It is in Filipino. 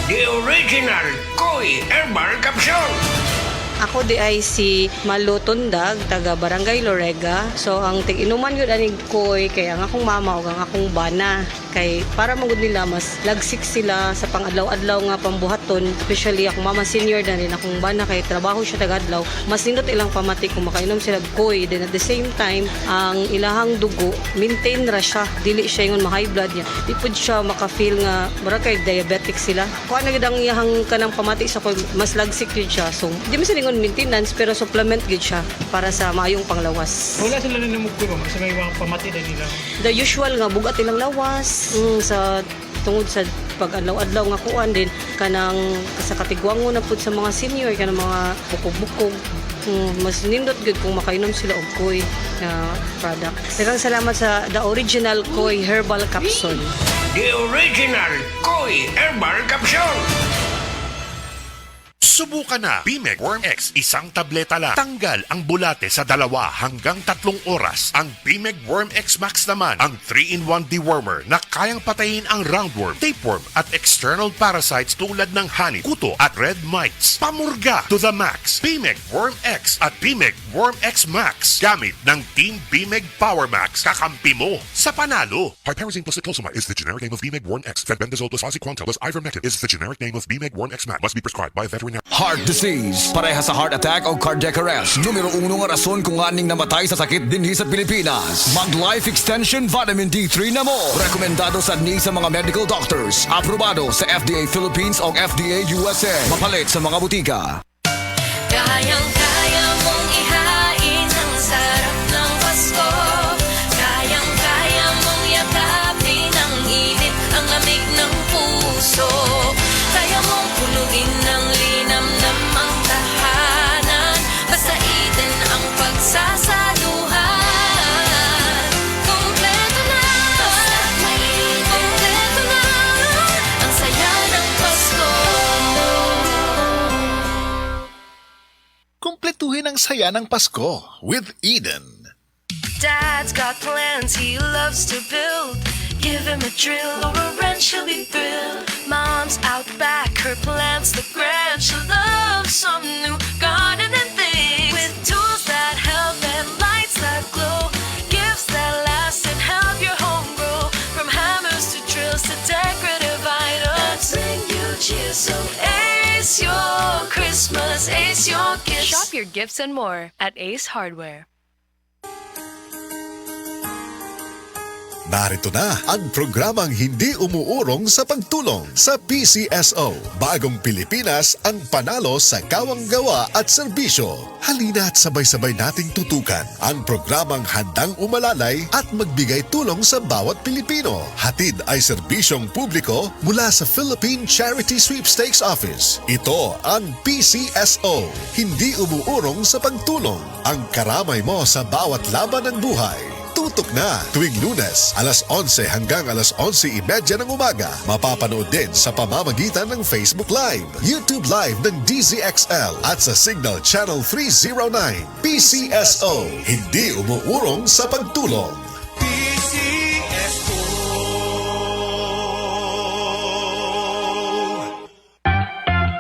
The original Koi Herbal Capsule. Ako di ay si Malu Tundag, taga Barangay Lorega. So ang tig-inuman yun aning koy kaya ang akong mama o ang akong bana. Kay para magud nila mas lagsik sila sa pang-adlaw-adlaw nga pambuhaton. Especially akong mama senior na rin akong bana kay trabaho siya taga-adlaw. Mas nindot ilang pamati kung makainom sila og koy. Then at the same time, ang ilahang dugo, maintain ra siya. Dili siya yung ma-high blood niya. Di pud siya maka-feel nga mura kay diabetic sila. Kuha na gid ang iyahang kanang pamati sa koy, mas lagsik yun siya. So di man sila maintenance pero supplement gid siya para sa maayong panglawas. Wala sila na namugpuro sa may mga pamati na nila. The usual nga bugat ilang lawas sa tungod sa pag-adlaw-adlaw nga kuan din kanang sa katigwango na pud sa mga senior kanang mga bukog-bukog. Mas nindot gud kung makainom sila og koy na product. Daghang salamat sa The Original Koi Herbal Capsule. The original Koi Herbal Capsule. Subukan na Bimeg Worm X, isang tableta lang. Tanggal ang bulate sa 2 hanggang 3 oras. Ang Bimeg Worm X Max naman, ang 3-in-1 dewormer na kayang patayin ang roundworm, tapeworm at external parasites tulad ng honey, kuto at red mites. Pamurga to the max. Bimeg Worm X at Bimeg Worm X Max. Gamit ng Team Bimeg Power Max. Kakampi mo sa panalo. Piperazine plus niclosamide is the generic name of Bimeg Worm X. Fenbendazole plus oxyquantel plus ivermectin is the generic name of Bimeg Worm X Max. Must be prescribed by a veterinarian. Heart disease, pareha sa heart attack o cardiac arrest. Numero 1 nga rason kung aning namatay sa sakit dinhi sa Pilipinas. Mag Life Extension Vitamin D3 na mo. Rekomendado sa ni sa mga medical doctors. Aprobado sa FDA Philippines o FDA USA. Mapalit sa mga butika. Kayang-kaya mong ihain ang sarap ng Pasko. Kayang-kaya mong yakapin ang init, ang lamig ng puso. Kaya mong punuin ng linam ng tahanan. Basta itin ang pagsasaluhan. Kompleto na, basta't mainit. Kompleto na, ang saya ng Pasko. Kumpletuhin ang saya ng Pasko with Eden. Dad's got plans he loves to build. Give him a drill or a wrench, he'll be thrilled. Mom's out back, her plants look grand. She loves some new gardening things with tools that help and lights that glow. Gifts that last and help your home grow. From hammers to drills to decorative items that bring you cheer. So ace your Christmas, ace your gifts. Shop your gifts and more at Ace Hardware. Narito na ang programang hindi umuurong sa pagtulong sa PCSO. Bagong Pilipinas ang panalo sa kawang-gawa at serbisyo. Halina at sabay-sabay nating tutukan ang programang handang umalalay at magbigay tulong sa bawat Pilipino. Hatid ay serbisyong publiko mula sa Philippine Charity Sweepstakes Office. Ito ang PCSO. Hindi umuurong sa pagtulong. Ang karamay mo sa bawat laban ng buhay. Tutok na tuwing Lunes, alas 11 hanggang alas 11:30 ng umaga. Mapapanood din sa pamamagitan ng Facebook Live, YouTube Live ng DZXL at sa Signal Channel 309. PCSO, hindi umuurong sa pagtulong.